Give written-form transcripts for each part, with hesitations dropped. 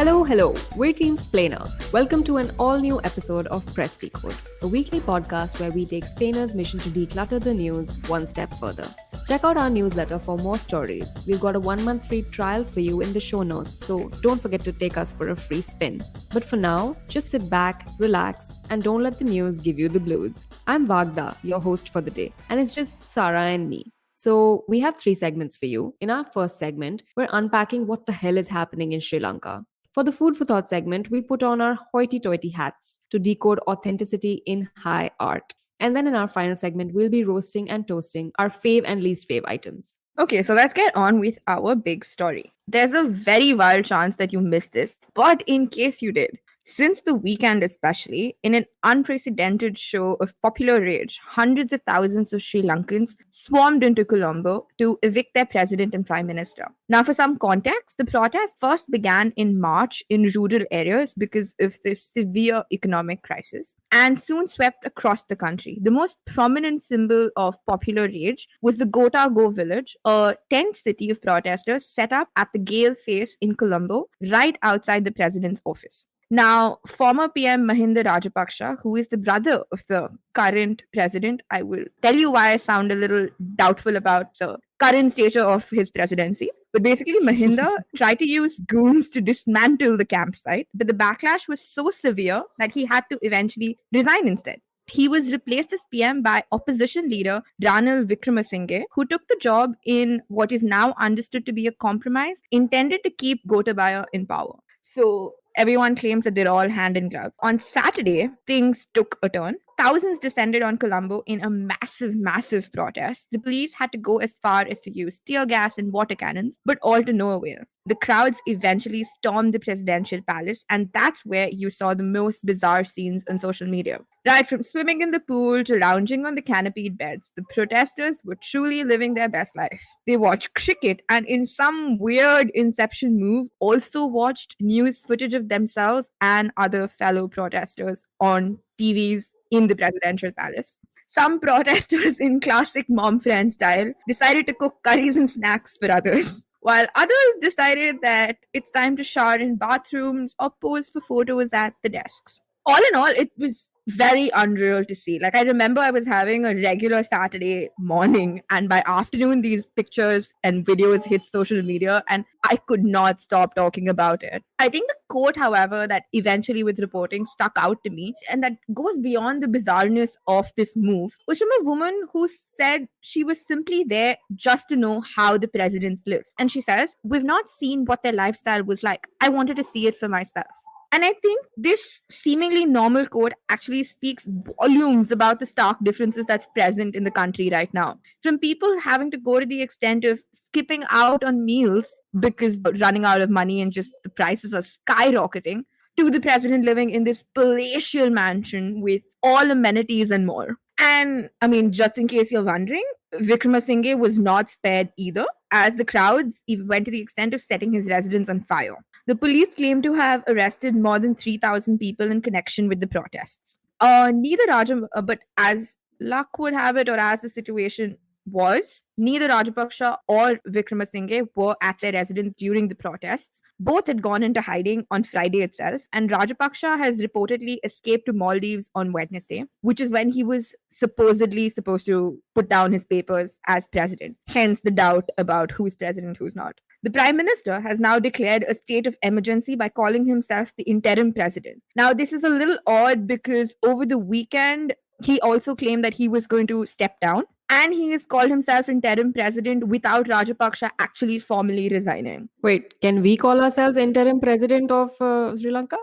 Hello, we're Team Splainer. Welcome to an all-new episode of Press Decode, a weekly podcast where we take Splainer's mission to declutter the news one step further. Check out our newsletter for more stories. We've got a 1-month free trial for you in the show notes, so don't forget to take us for a free spin. But for now, just sit back, relax, and don't let the news give you the blues. I'm Vagda, your host for the day, and it's just Sara and me. So we have 3 segments for you. In our first segment, we're unpacking what the hell is happening in Sri Lanka. For the Food for Thought segment, we put on our hoity-toity hats to decode authenticity in high art. And then in our final segment, we'll be roasting and toasting our fave and least fave items. Okay, so let's get on with our big story. There's a very wild chance that you missed this, but in case you did, since the weekend especially, in an unprecedented show of popular rage, hundreds of thousands of Sri Lankans swarmed into Colombo to evict their president and prime minister. Now, for some context, the protest first began in March in rural areas because of the severe economic crisis and soon swept across the country. The most prominent symbol of popular rage was the Gota Go village, a tent city of protesters set up at the Gale Face in Colombo, right outside the president's office. Now, former PM Mahinda Rajapaksa, who is the brother of the current president, I will tell you why I sound a little doubtful about the current stature of his presidency. But basically, Mahinda tried to use goons to dismantle the campsite, but the backlash was so severe that he had to eventually resign instead. He was replaced as PM by opposition leader Ranil Wickremesinghe, who took the job in what is now understood to be a compromise intended to keep Gotabaya in power. So everyone claims that they're all hand in glove. On Saturday, things took a turn. Thousands descended on Colombo in a massive protest. The police had to go as far as to use tear gas and water cannons, but all to no avail. The crowds eventually stormed the presidential palace, and that's where you saw the most bizarre scenes on social media. Right from swimming in the pool to lounging on the canopied beds, the protesters were truly living their best life. They watched cricket and, in some weird inception move, also watched news footage of themselves and other fellow protesters on TVs in the presidential palace. Some protesters, in classic mom friend style, decided to cook curries and snacks for others, while others decided that it's time to shower in bathrooms or pose for photos at the desks. All in all, it was very unreal to see. Like, I remember I was having a regular Saturday morning, and by afternoon, these pictures and videos hit social media, and I could not stop talking about it. I think the quote, however, that eventually with reporting stuck out to me, and that goes beyond the bizarreness of this move, was from a woman who said she was simply there just to know how the presidents live. And she says, "We've not seen what their lifestyle was like. I wanted to see it for myself." And I think this seemingly normal quote actually speaks volumes about the stark differences that's present in the country right now. From people having to go to the extent of skipping out on meals because running out of money and just the prices are skyrocketing, to the president living in this palatial mansion with all amenities and more. And I mean, just in case you're wondering, Wickremesinghe was not spared either, as the crowds even went to the extent of setting his residence on fire. The police claim to have arrested more than 3,000 people in connection with the protests. But as luck would have it, or as the situation was, neither Rajapaksa or Wickremesinghe were at their residence during the protests. Both had gone into hiding on Friday itself, and Rajapaksa has reportedly escaped to Maldives on Wednesday, which is when he was supposedly supposed to put down his papers as president. Hence the doubt about who's president, who's not. The Prime Minister has now declared a state of emergency by calling himself the interim president. Now, this is a little odd because over the weekend, he also claimed that he was going to step down, and he has called himself interim president without Rajapaksa actually formally resigning. Wait, can we call ourselves interim president of Sri Lanka?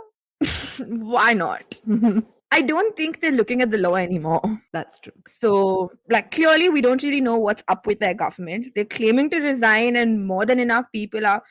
Why not? I don't think they're looking at the law anymore. That's true. So, clearly, we don't really know what's up with their government. They're claiming to resign, and more than enough people are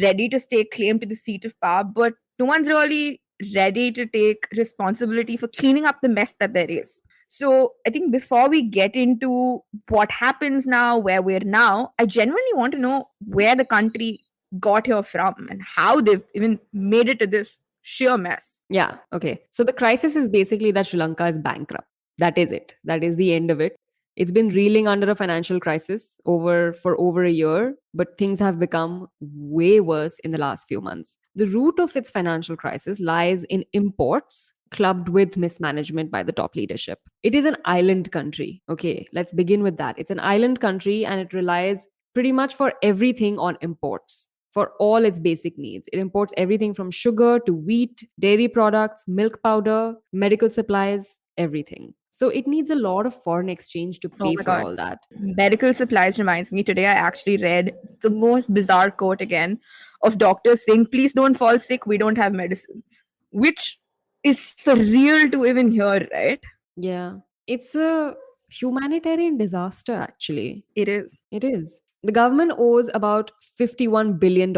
ready to stake claim to the seat of power, but no one's really ready to take responsibility for cleaning up the mess that there is. So, I think before we get into what happens now, where we're now, I genuinely want to know where the country got here from and how they've even made it to this sheer mess. Yeah, okay. So the crisis is basically that Sri Lanka is bankrupt. That is it. That is the end of it. It's been reeling under a financial crisis for over a year, but things have become way worse in the last few months. The root of its financial crisis lies in imports clubbed with mismanagement by the top leadership. It is an island country. Okay, let's begin with that. It's an island country and it relies pretty much for everything on imports for all its basic needs. It imports everything from sugar to wheat, dairy products, milk powder, medical supplies, everything. So it needs a lot of foreign exchange to Oh pay my for God. all that. Medical supplies reminds me today I actually read the most bizarre quote again of doctors saying, please don't fall sick, we don't have medicines, which is surreal to even hear, right? Yeah. It's a humanitarian disaster, actually. It is. It is. The government owes about $51 billion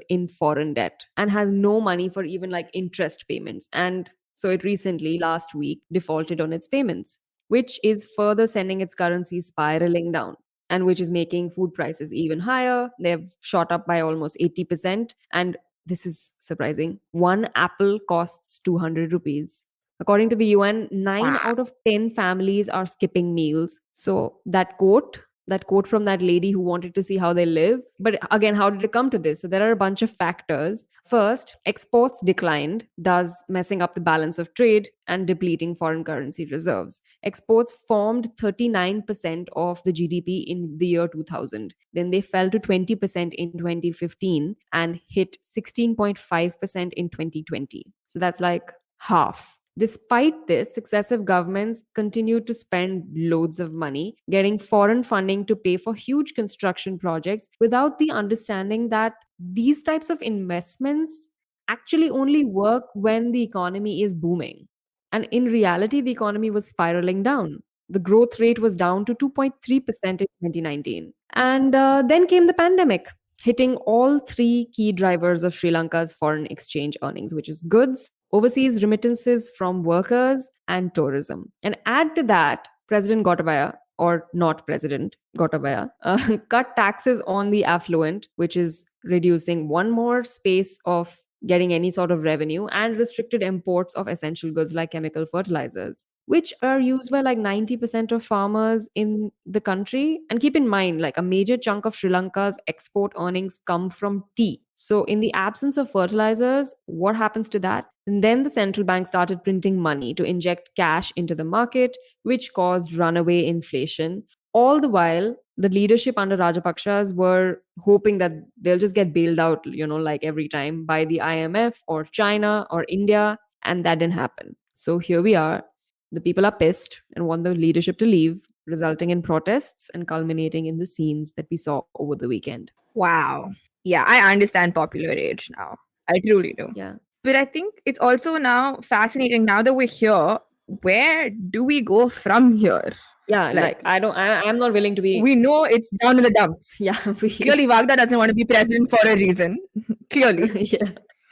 in foreign debt and has no money for even like interest payments. And so it recently, last week, defaulted on its payments, which is further sending its currency spiraling down and which is making food prices even higher. They've shot up by almost 80%. And this is surprising. One apple costs 200 rupees. According to the UN, 9 Wow. out of 10 families are skipping meals. So that quote from that lady who wanted to see how they live. But again, how did it come to this? So there are a bunch of factors. First, exports declined, thus messing up the balance of trade and depleting foreign currency reserves. Exports formed 39% of the GDP in the year 2000. Then they fell to 20% in 2015 and hit 16.5% in 2020. So that's like half. Despite this, successive governments continued to spend loads of money getting foreign funding to pay for huge construction projects without the understanding that these types of investments actually only work when the economy is booming. And in reality, the economy was spiraling down. The growth rate was down to 2.3% in 2019. And then came the pandemic, hitting all three key drivers of Sri Lanka's foreign exchange earnings, which is goods, overseas remittances from workers, and tourism. And add to that, President Gotabaya, or not President Gotabaya, cut taxes on the affluent, which is reducing one more space of getting any sort of revenue, and restricted imports of essential goods like chemical fertilizers, which are used by like 90% of farmers in the country. And keep in mind, like a major chunk of Sri Lanka's export earnings come from tea. So, in the absence of fertilizers, what happens to that? And then the central bank started printing money to inject cash into the market, which caused runaway inflation. All the while, the leadership under Rajapakshas were hoping that they'll just get bailed out, like every time by the IMF or China or India. And that didn't happen. So here we are. The people are pissed and want the leadership to leave, resulting in protests and culminating in the scenes that we saw over the weekend. Wow. Yeah, I understand popular rage now. I truly do. Yeah. But I think it's also now fascinating now that we're here. Where do we go from here? Yeah. Like, Like, I'm not willing to be. we know it's down in the dumps. Yeah. Clearly, Vagda doesn't want to be president for a reason. Clearly. Yeah.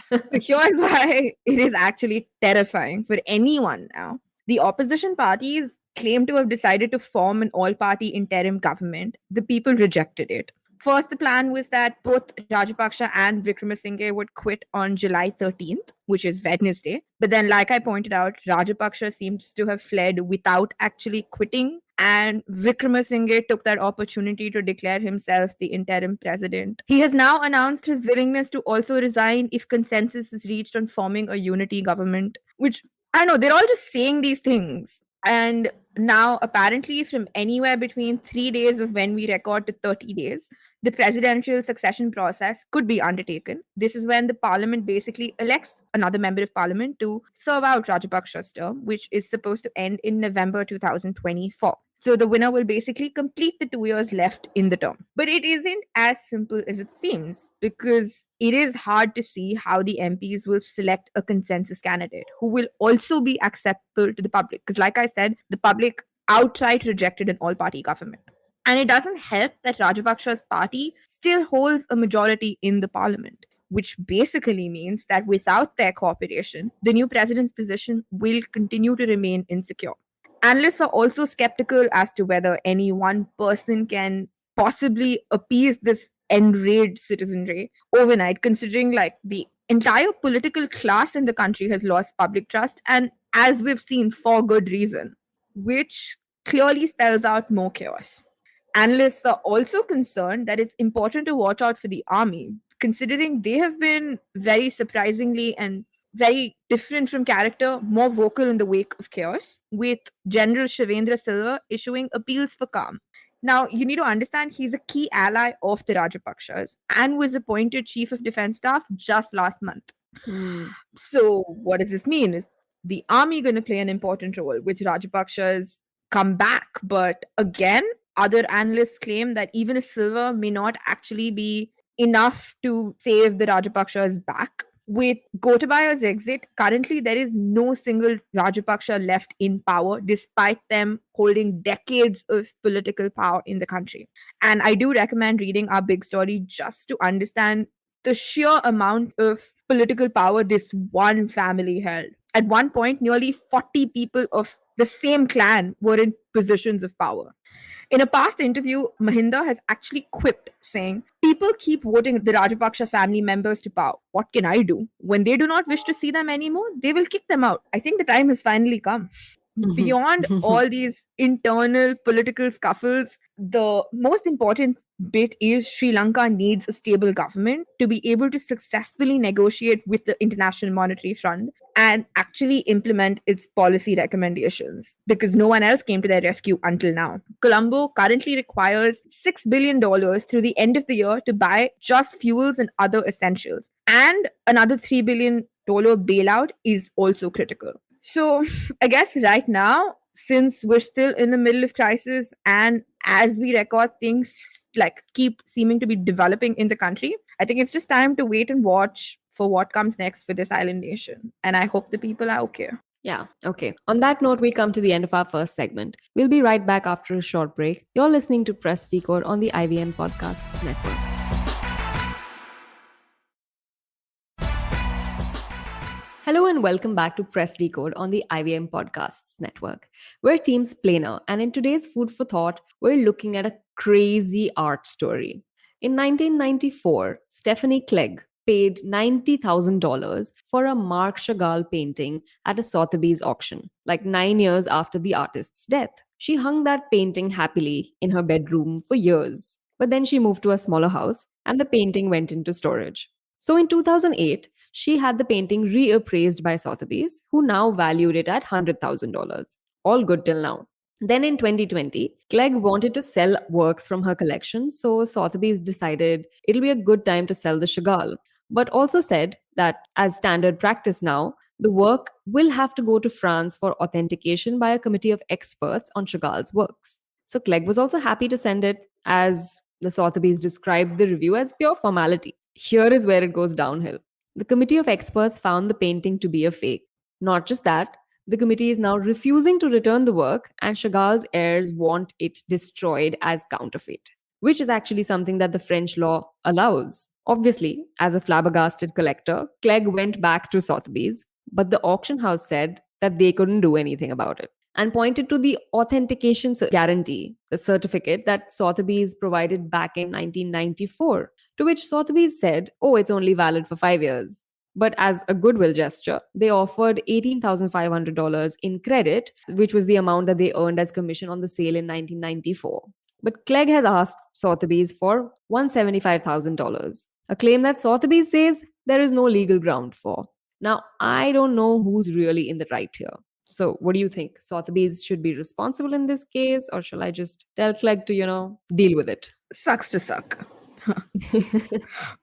So here's why it is actually terrifying for anyone now. The opposition parties claim to have decided to form an all party interim government. The people rejected it. First, the plan was that both Rajapaksa and Vikramasinghe would quit on July 13th, which is Wednesday. But then, like I pointed out, Rajapaksa seems to have fled without actually quitting. And Vikramasinghe took that opportunity to declare himself the interim president. He has now announced his willingness to also resign if consensus is reached on forming a unity government, which I know they're all just saying these things. And now, apparently, from anywhere between 3 days of when we record to 30 days, the presidential succession process could be undertaken. This is when the parliament basically elects another member of parliament to serve out Rajapaksa's term, which is supposed to end in November 2024. So the winner will basically complete the 2 years left in the term. But it isn't as simple as it seems because it is hard to see how the MPs will select a consensus candidate who will also be acceptable to the public. Because, like I said, the public outright rejected an all party government. And it doesn't help that Rajapaksa's party still holds a majority in the parliament, which basically means that without their cooperation, the new president's position will continue to remain insecure. Analysts are also skeptical as to whether any one person can possibly appease this enraged citizenry overnight, considering like the entire political class in the country has lost public trust, and as we've seen, for good reason, which clearly spells out more chaos. Analysts are also concerned that it's important to watch out for the army, considering they have been very surprisingly and very different from character, more vocal in the wake of chaos, with General Shivendra Silva issuing appeals for calm. Now, you need to understand he's a key ally of the Rajapakshas and was appointed Chief of Defense Staff just last month. Hmm. So, what does this mean? Is the army going to play an important role, which Rajapakshas come back? But again, other analysts claim that even a silver may not actually be enough to save the Rajapakshas back. With Gotabaya's exit, currently there is no single Rajapaksha left in power, despite them holding decades of political power in the country. And I do recommend reading our big story just to understand the sheer amount of political power this one family held. At one point, nearly 40 people of the same clan were in positions of power. In a past interview, Mahinda has actually quipped, saying, "People keep voting the Rajapaksha family members to power. What can I do? When they do not wish to see them anymore, they will kick them out. I think the time has finally come." Beyond all these internal political scuffles, the most important bit is Sri Lanka needs a stable government to be able to successfully negotiate with the International Monetary Fund and actually implement its policy recommendations because no one else came to their rescue until now. Colombo currently requires $6 billion through the end of the year to buy just fuels and other essentials. And another $3 billion bailout is also critical. So I guess right now, since we're still in the middle of crisis and as we record things like keep seeming to be developing in the country, I think it's just time to wait and watch for what comes next for this island nation. And I hope the people are okay. Yeah, okay. On that note, we come to the end of our first segment. We'll be right back after a short break. You're listening to Press Decode on the IVM Podcasts Network. Hello and welcome back to Press Decode on the IVM Podcasts Network. We're Team Splainer, and in today's Food for Thought, we're looking at a crazy art story. In 1994, Stephanie Clegg paid $90,000 for a Marc Chagall painting at a Sotheby's auction, like 9 years after the artist's death. She hung that painting happily in her bedroom for years. But then she moved to a smaller house, and the painting went into storage. So in 2008, she had the painting reappraised by Sotheby's, who now valued it at $100,000. All good till now. Then in 2020, Clegg wanted to sell works from her collection, so Sotheby's decided it'll be a good time to sell the Chagall, but also said that, as standard practice now, the work will have to go to France for authentication by a committee of experts on Chagall's works. So Clegg was also happy to send it, as the Sotheby's described the review as pure formality. Here is where it goes downhill. The committee of experts found the painting to be a fake. Not just that, the committee is now refusing to return the work, and Chagall's heirs want it destroyed as counterfeit, which is actually something that the French law allows. Obviously, as a flabbergasted collector, Clegg went back to Sotheby's, but the auction house said that they couldn't do anything about it and pointed to the authentication guarantee, the certificate that Sotheby's provided back in 1994, to which Sotheby's said, oh, it's only valid for 5 years. But as a goodwill gesture, they offered $18,500 in credit, which was the amount that they earned as commission on the sale in 1994. But Clegg has asked Sotheby's for $175,000, a claim that Sotheby's says there is no legal ground for. Now, I don't know who's really in the right here. So, what do you think? Sotheby's should be responsible in this case, or shall I just tell Clegg to, deal with it? Sucks to suck.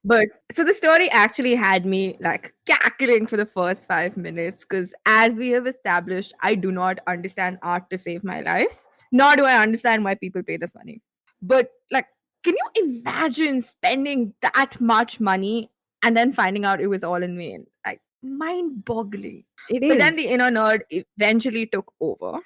But so the story actually had me like cackling for the first 5 minutes because, as we have established, I do not understand art to save my life, nor do I understand why people pay this money. But, like, can you imagine spending that much money and then finding out it was all in vain? Like, mind boggling. It But then is. the inner nerd eventually took over.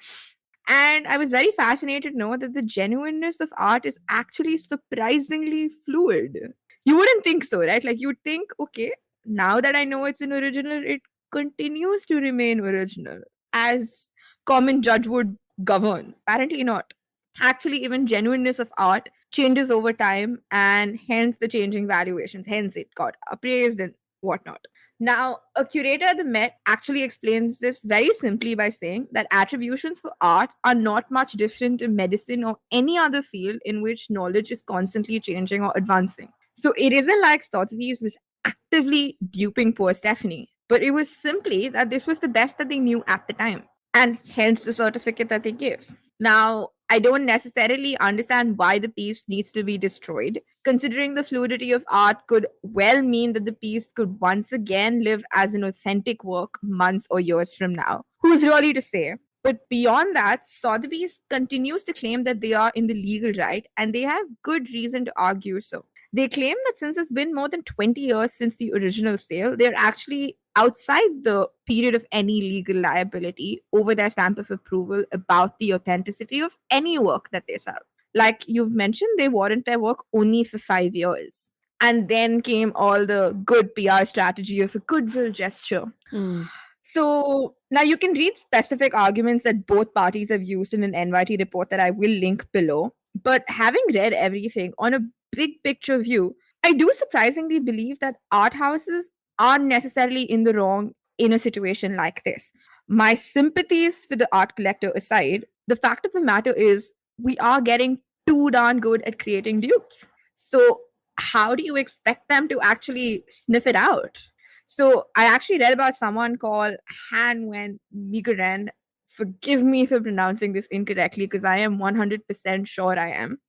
And I was very fascinated to know that the genuineness of art is actually surprisingly fluid. You wouldn't think so, right? Like, you'd think, okay, now that I know it's an original, it continues to remain original as common judge would govern. Apparently not. Actually, even genuineness of art changes over time and hence the changing valuations. Hence, it got appraised and whatnot. Now, a curator at the Met actually explains this very simply by saying that attributions for art are not much different in medicine or any other field in which knowledge is constantly changing or advancing. So it isn't like Sotheby's was actively duping poor Stephanie, but it was simply that this was the best that they knew at the time, and hence the certificate that they give. Now, I don't necessarily understand why the piece needs to be destroyed, considering the fluidity of art could well mean that the piece could once again live as an authentic work months or years from now. Who's really to say? But beyond that, Sotheby's continues to claim that they are in the legal right, and they have good reason to argue so. They claim that since it's been more than 20 years since the original sale, they're actually outside the period of any legal liability over their stamp of approval about the authenticity of any work that they sell. Like you've mentioned, they warrant their work only for 5 years. And then came all the good PR strategy of a goodwill gesture. Mm. So now you can read specific arguments that both parties have used in an NYT report that I will link below. But having read everything on a big picture view, I do surprisingly believe that art houses aren't necessarily in the wrong in a situation like this. My sympathies for the art collector aside, the fact of the matter is we are getting too darn good at creating dupes. So, how do you expect them to actually sniff it out? So I actually read about someone called Han Wen Migren. Forgive me for pronouncing this incorrectly because I am 100% sure I am,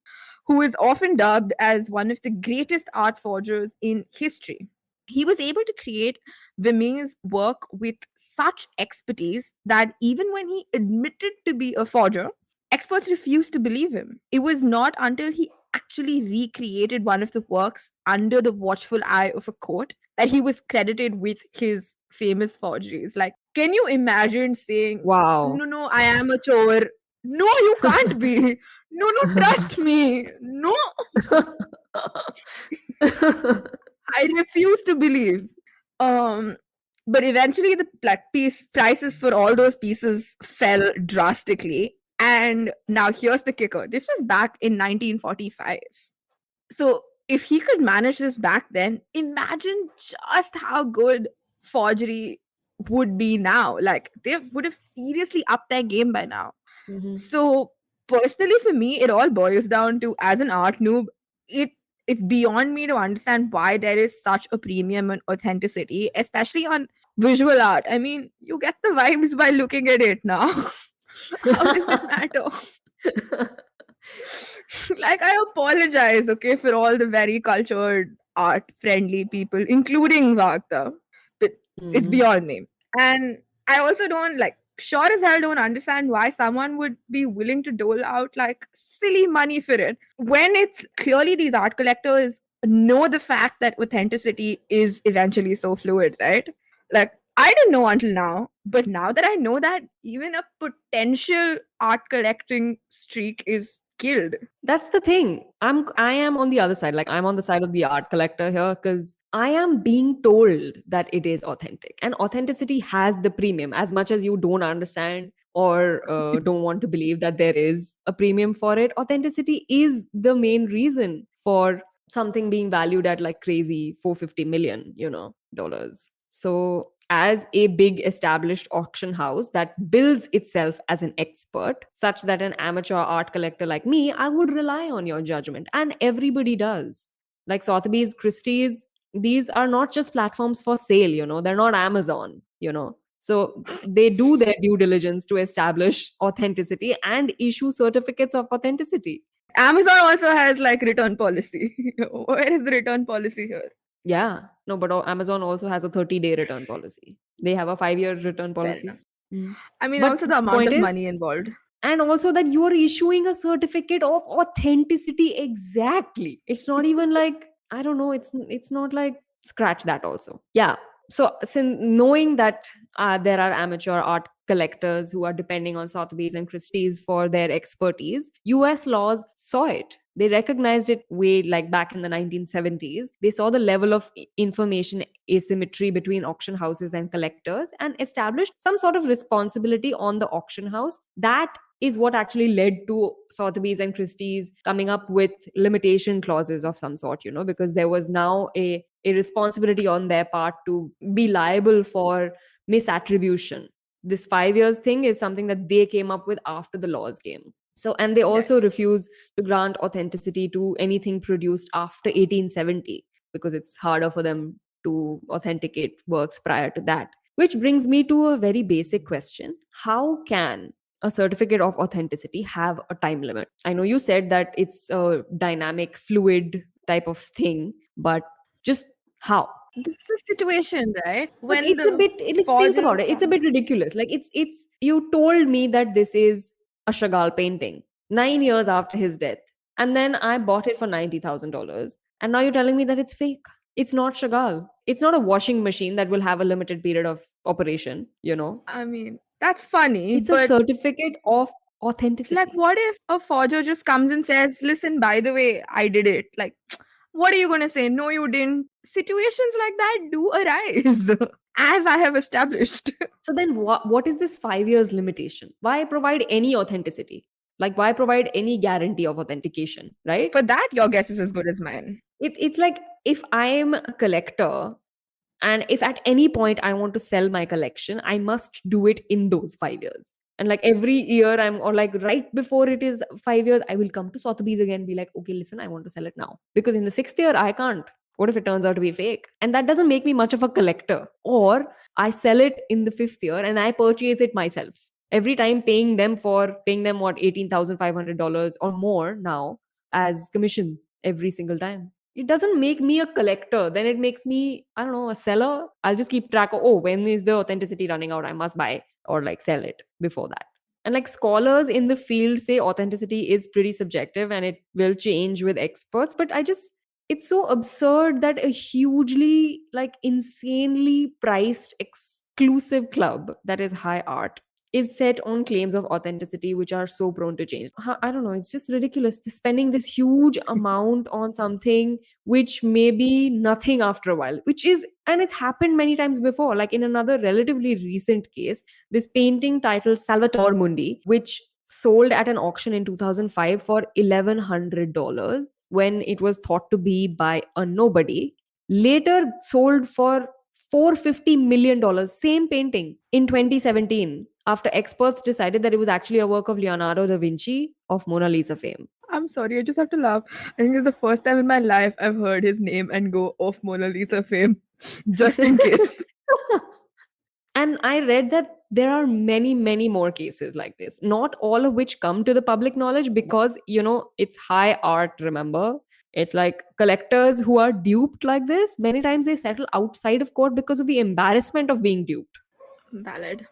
who is often dubbed as one of the greatest art forgers in history. He was able to create Vermeer's work with such expertise that even when he admitted to be a forger, experts refused to believe him. It was not until he actually recreated one of the works under the watchful eye of a court that he was credited with his famous forgeries. Like, can you imagine saying, Wow. no, no, I am a chore? No, you can't be. No, no, trust me. No, I refuse to believe. Um, but eventually the piece prices for all those pieces fell drastically. And now here's the kicker. This was back in 1945. So if he could manage this back then, imagine just how good forgery would be now. Like they would have seriously upped their game by now. Mhm. So personally for me, it all boils down to as an art noob, it it's beyond me to understand why there is such a premium on authenticity, especially on visual art. I mean, you get the vibes by looking at it now. How does it matter? Like I apologize, okay, for all the very cultured art friendly people, including Vagda. But it's Mhm. beyond me. And I also don't like sure as hell don't understand why someone would be willing to dole out like silly money for it when it's clearly these art collectors know the fact that authenticity is eventually so fluid, right? Like I didn't know until now, but now that I know that even a potential art collecting streak is killed. That's the thing. I am on the other side. Like I'm on the side of the art collector here because I am being told that it is authentic. And authenticity has the premium. As much as you don't understand or don't want to believe that there is a premium for it, authenticity is the main reason for something being valued at like crazy 450 million, dollars. So as a big established auction house that builds itself as an expert, such that an amateur art collector like me, I would rely on your judgment. And everybody does. Like Sotheby's, Christie's, these are not just platforms for sale, they're not Amazon. So they do their due diligence to establish authenticity and issue certificates of authenticity. Amazon also has like return policy. Where is the return policy here? Yeah. No, but Amazon also has a 30-day return policy. They have a 5-year return Fair policy. enough. Mm. I mean, But also the amount point of is, money involved. and also that you are issuing a certificate of authenticity exactly. It's not even like, I don't know, it's not like scratch that also. Yeah. So since knowing that there are amateur art collectors who are depending on Sotheby's and Christie's for their expertise, US laws saw it. They recognized it way like back in the 1970s. They saw the level of information asymmetry between auction houses and collectors and established some sort of responsibility on the auction house. That is what actually led to Sotheby's and Christie's coming up with limitation clauses of some sort, because there was now a a responsibility on their part to be liable for misattribution. This 5 years thing is something that they came up with after the laws came. So, and they Right. also refuse to grant authenticity to anything produced after 1870 because it's harder for them to authenticate works prior to that. Which brings me to a very basic question. How can a certificate of authenticity have a time limit? I know you said that it's a dynamic, fluid type of thing, but just how? This is the situation, right? Like When it's a the bit like think forger about it. It's a comes. bit ridiculous. Like it's you told me that this is a Chagall painting 9 years after his death, and then I bought it for $90,000, and now you're telling me that it's fake. It's not Chagall. It's not a washing machine that will have a limited period of operation. I mean, that's funny, It's a but certificate of it's like, authenticity. what if a forger just comes and says, listen, by the way, I did it? Like, what are you going to say? No, you didn't. Situations like that do arise, as I have established. So then what is this 5 years limitation? Why provide any authenticity? Like why provide any guarantee of authentication, right? For that, your guess is as good as mine. It's like if I am a collector and if at any point I want to sell my collection, I must do it in those 5 years. And like every year I'm or like right before it is 5 years, I will come to Sotheby's again, be like, okay, listen, I want to sell it now. Because in the sixth year, I can't. What if it turns out to be fake? And that doesn't make me much of a collector. Or I sell it in the fifth year and I purchase it myself. Every time paying them what, $18,500 or more now as commission every single time. It doesn't make me a collector. Then it makes me, I don't know, a seller. I'll just keep track of, oh, when is the authenticity running out? I must buy or like sell it before that. And like scholars in the field say authenticity is pretty subjective and it will change with experts. But it's so absurd that a hugely, like insanely priced exclusive club that is high art is set on claims of authenticity which are so prone to change. I don't know, it's just ridiculous spending this huge amount on something which may be nothing after a while, which is, and it's happened many times before. Like in another relatively recent case, this painting titled Salvator Mundi, which sold at an auction in 2005 for $1,100 when it was thought to be by a nobody, later sold for $450 million, same painting, in 2017, after experts decided that it was actually a work of Leonardo da Vinci of Mona Lisa fame. I'm sorry, I just have to laugh. I think it's the first time in my life I've heard his name and go off Mona Lisa fame, just in case. And I read that there are many, many more cases like this, not all of which come to the public knowledge because, it's high art, remember? It's like collectors who are duped like this, many times they settle outside of court because of the embarrassment of being duped. Valid.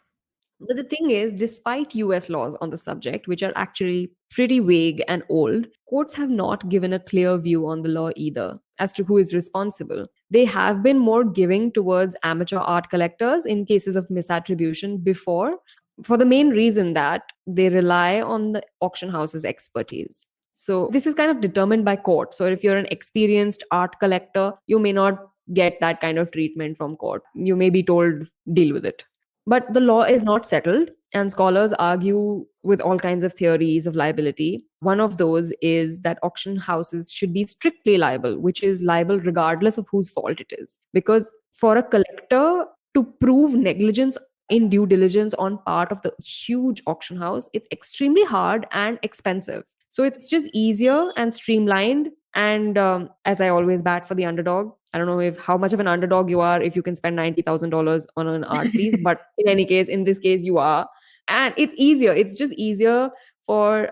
But the thing is, despite US laws on the subject, which are actually pretty vague and old, courts have not given a clear view on the law either as to who is responsible. They have been more giving towards amateur art collectors in cases of misattribution before, for the main reason that they rely on the auction house's expertise. So, this is kind of determined by court. So, if you're an experienced art collector, you may not get that kind of treatment from court. You may be told, deal with it. But the law is not settled, and scholars argue with all kinds of theories of liability. One of those is that auction houses should be strictly liable, which is liable regardless of whose fault it is. Because for a collector to prove negligence in due diligence on part of the huge auction house, it's extremely hard and expensive. So it's just easier and streamlined. And as I always bat for the underdog, I don't know if how much of an underdog you are if you can spend $90,000 on an art piece, but in any case, in this case, you are. And it's easier. It's just easier for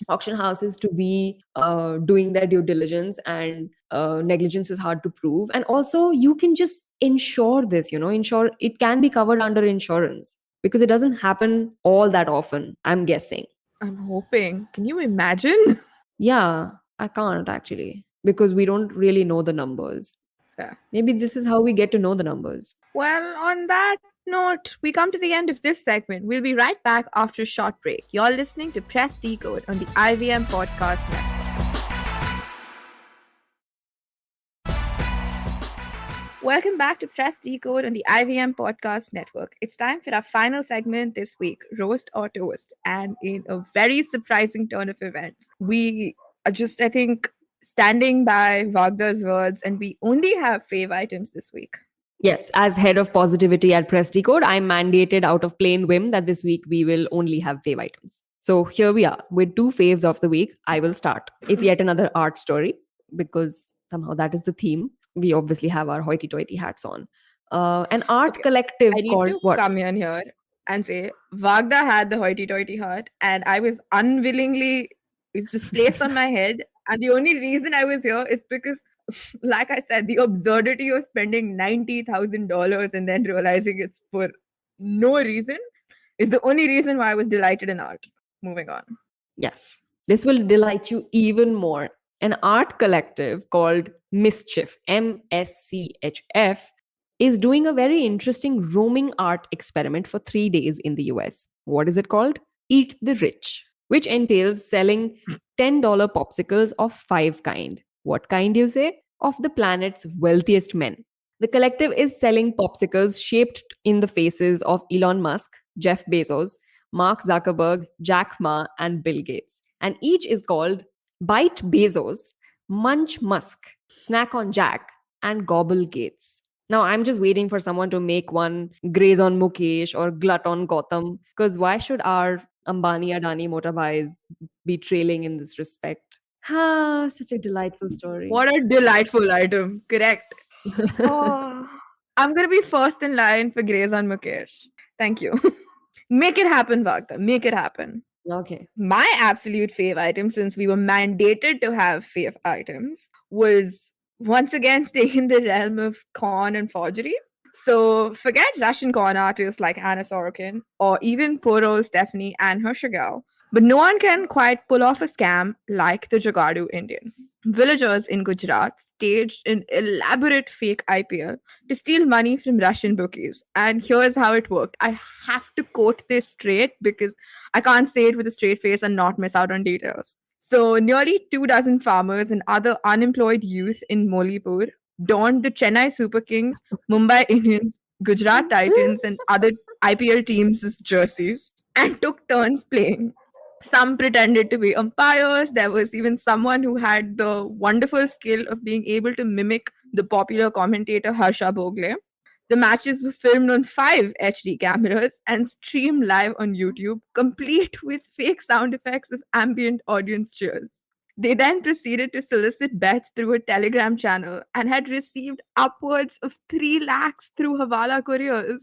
auction houses to be doing their due diligence, and negligence is hard to prove. And also, you can just insure this, insure it can be covered under insurance because it doesn't happen all that often, I'm guessing. I'm hoping. Can you imagine? Yeah, I can't actually because we don't really know the numbers. Fair. Maybe this is how we get to know the numbers. Well, on that note, we come to the end of this segment. We'll be right back after a short break. You're listening to Press Decode on the IVM Podcast Network. Welcome back to Press Decode on the IVM Podcast Network. It's time for our final segment this week, Roast or Toast. And in a very surprising turn of events, we are just, I think, standing by Vagda's words, and we only have Fave items this week. Yes, as head of positivity at Press Decode, I'm mandated out of plain whim that this week we will only have fave items. So here we are with two faves of the week. I will start. It's yet another art story because somehow that is the theme. We obviously have our hoity-toity hats on. An art Okay, collective I need called to what? come in here and say Vagda had the hoity-toity heart, and I was unwillingly, it's just placed on my head. And the only reason I was here is because, like I said, the absurdity of spending $90,000 and then realizing it's for no reason is the only reason why I was delighted in art. Moving on. Yes, this will delight you even more. An art collective called Mischief, MSCHF, is doing a very interesting roaming art experiment for 3 days in the US. What is it called? Eat the Rich, which entails selling $10 popsicles of five kind. What kind, you say? Of the planet's wealthiest men. The collective is selling popsicles shaped in the faces of Elon Musk, Jeff Bezos, Mark Zuckerberg, Jack Ma, and Bill Gates. And each is called Bite Bezos, Munch Musk, Snack on Jack, and Gobble Gates. Now, I'm just waiting for someone to make one graze on Mukesh or glut on Gotham, because why should our Ambani Adani motorbikes be trailing in this respect? Ah, such a delightful story. What a delightful item. Correct. Oh, I'm going to be first in line for Graze on Mukesh. Thank you. Make it happen, Vagda. Make it happen. Okay. My absolute fave item, since we were mandated to have fave items, was once again staying in the realm of con and forgery. So forget Russian con artists like Anna Sorokin or even poor old Stephanie and her Chagall. But no one can quite pull off a scam like the Jagadu Indian. Villagers in Gujarat staged an elaborate fake IPL to steal money from Russian bookies. And here's how it worked. I have to quote this straight because I can't say it with a straight face and not miss out on details. So, nearly 2 dozen farmers and other unemployed youth in Molipur donned the Chennai Super Kings, Mumbai Indians, Gujarat Titans, and other IPL teams' jerseys and took turns playing. Some pretended to be umpires. There was even someone who had the wonderful skill of being able to mimic the popular commentator Harsha Bhogle. The matches were filmed on 5 HD cameras and streamed live on YouTube, complete with fake sound effects of ambient audience cheers. They then proceeded to solicit bets through a Telegram channel and had received upwards of 3 lakhs through Hawala couriers.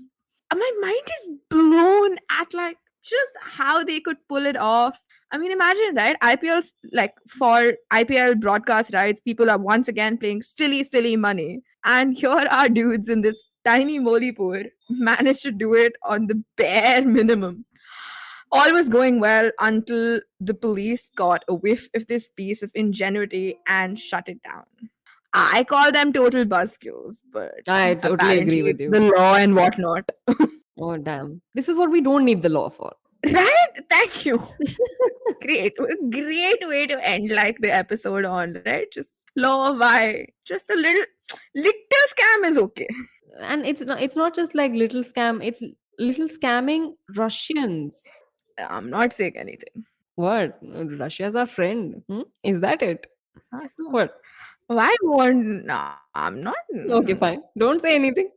My mind is blown at like just how they could pull it off. I mean, imagine, right? IPL's like for IPL broadcast rights, people are once again playing silly, silly money. And here are dudes in this tiny Molipur managed to do it on the bare minimum. All was going well until the police got a whiff of this piece of ingenuity and shut it down. I call them total buzzkills, but I totally agree apparently with it's you. the law and whatnot. Oh, damn. This is what we don't need the law for. Right? Thank you. Great. Great way to end like the episode on, right? Just law, why? Just a little scam is okay. And it's not just like little scam, it's little scamming Russians. I'm not saying anything. What? Russia's our friend. Is that it? So What? why won't no, I'm not Okay, fine. Don't say anything.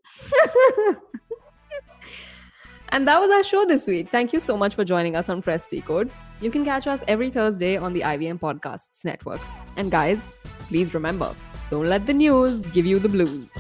And that was our show this week. Thank you so much for joining us on Press Decode. You can catch us every Thursday on the IVM Podcasts Network. And guys, please remember, don't let the news give you the blues.